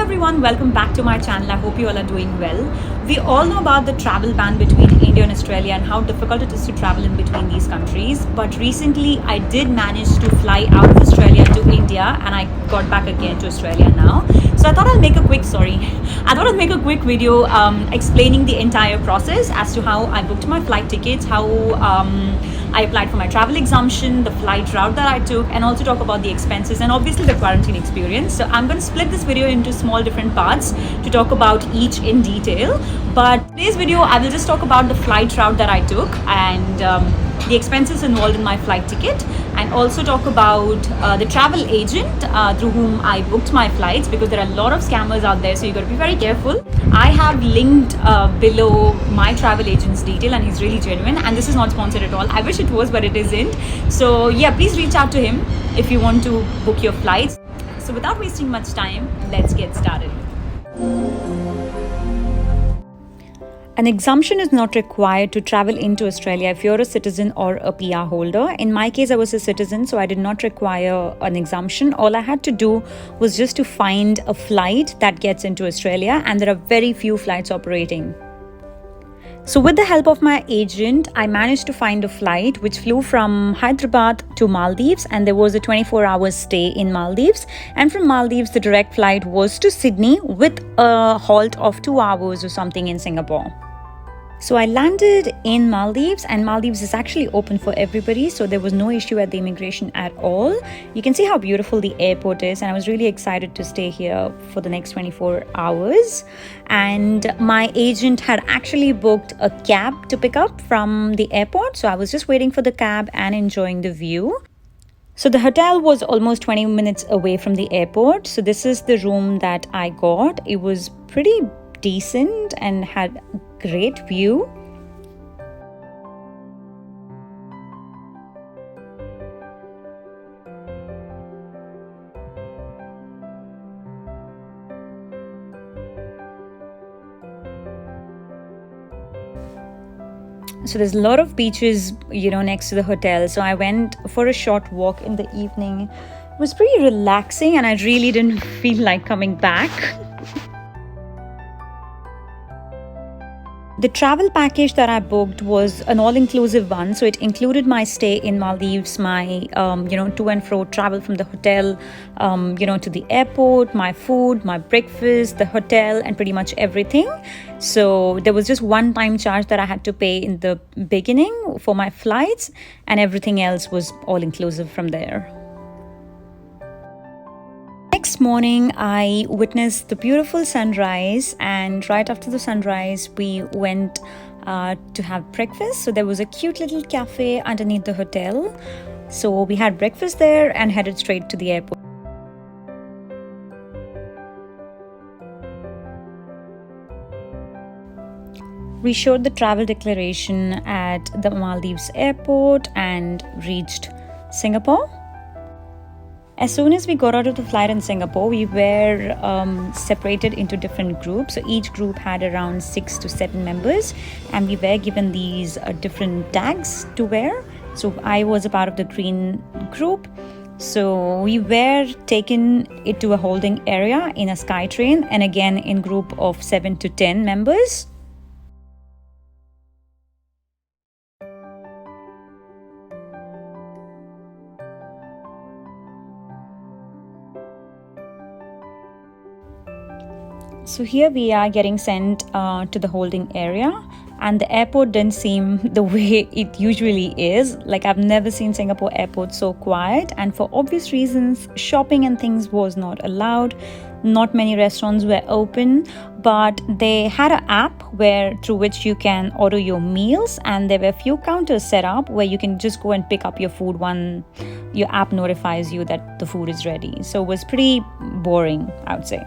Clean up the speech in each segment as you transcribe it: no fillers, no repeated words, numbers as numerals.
everyone, welcome back to my channel. I hope you all are doing well. We all know about the travel ban between India and Australia and how difficult it is to travel in between these countries. But recently I did manage to fly out of Australia to India and I got back again to Australia now. So I thought I'll make a quick video explaining the entire process as to how I booked my flight tickets, how I applied for my travel exemption, the flight route that I took, and also talk about the expenses and obviously the quarantine experience. So I'm going to split this video into small different parts to talk about each in detail. But today's video, I will just talk about the flight route that I took and the expenses involved in my flight ticket, and also talk about the travel agent through whom I booked my flights, because there are a lot of scammers out there, so you got to be very careful. I have linked below my travel agent's detail, and he's really genuine, and this is not sponsored at all. I wish it was, but it isn't. So yeah, please reach out to him if you want to book your flights. So without wasting much time, let's get started. An exemption is not required to travel into Australia if you're a citizen or a PR holder. In my case, I was a citizen, so I did not require an exemption. All I had to do was just to find a flight that gets into Australia, and there are very few flights operating. So with the help of my agent, I managed to find a flight which flew from Hyderabad to Maldives, and there was a 24-hour stay in Maldives. And from Maldives, the direct flight was to Sydney with a halt of 2 hours or something in Singapore. So I landed in Maldives, and Maldives is actually open for everybody, so there was no issue at the immigration at all. You can see how beautiful the airport is, and I was really excited to stay here for the next 24 hours. And my agent had actually booked a cab to pick up from the airport, so I was just waiting for the cab and enjoying the view. So the hotel was almost 20 minutes away from the airport, so this is the room that I got. It was pretty decent and had great view. So there's a lot of beaches, next to the hotel. So I went for a short walk in the evening. It was pretty relaxing, and I really didn't feel like coming back. The travel package that I booked was an all-inclusive one, so it included my stay in Maldives, my to and fro travel from the hotel, to the airport, my food, my breakfast, the hotel, and pretty much everything. So there was just one-time charge that I had to pay in the beginning for my flights, and everything else was all-inclusive from there. Next morning, I witnessed the beautiful sunrise, and right after the sunrise, we went to have breakfast. So there was a cute little cafe underneath the hotel. So we had breakfast there and headed straight to the airport. We showed the travel declaration at the Maldives airport and reached Singapore. As soon as we got out of the flight in Singapore, we were separated into different groups. So each group had around 6 to 7 members, and we were given these different tags to wear. So I was a part of the green group. So we were taken into a holding area in a SkyTrain, and again in group of 7 to 10 members. So here we are getting sent to the holding area, and the airport didn't seem the way it usually is. Like, I've never seen Singapore airport so quiet, and for obvious reasons, shopping and things was not allowed. Not many restaurants were open, but they had an app through which you can order your meals, and there were a few counters set up where you can just go and pick up your food when your app notifies you that the food is ready. So it was pretty boring, I would say.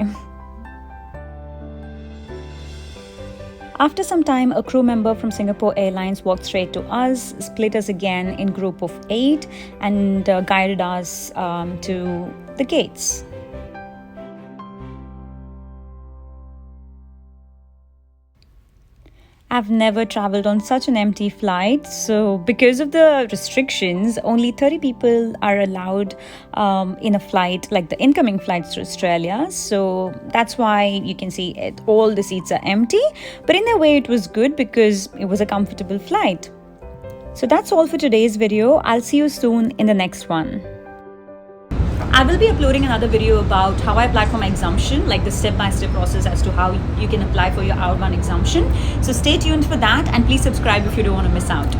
After some time, a crew member from Singapore Airlines walked straight to us, split us again in group of 8, and guided us to the gates. I've never traveled on such an empty flight. So, because of the restrictions, only 30 people are allowed in a flight, like the incoming flights to Australia. So, that's why you can see it, all the seats are empty. But in a way, it was good because it was a comfortable flight. So, that's all for today's video. I'll see you soon in the next one. I will be uploading another video about how I applied for my exemption, like the step-by-step process as to how you can apply for your R1 exemption. So stay tuned for that, and please subscribe if you don't want to miss out.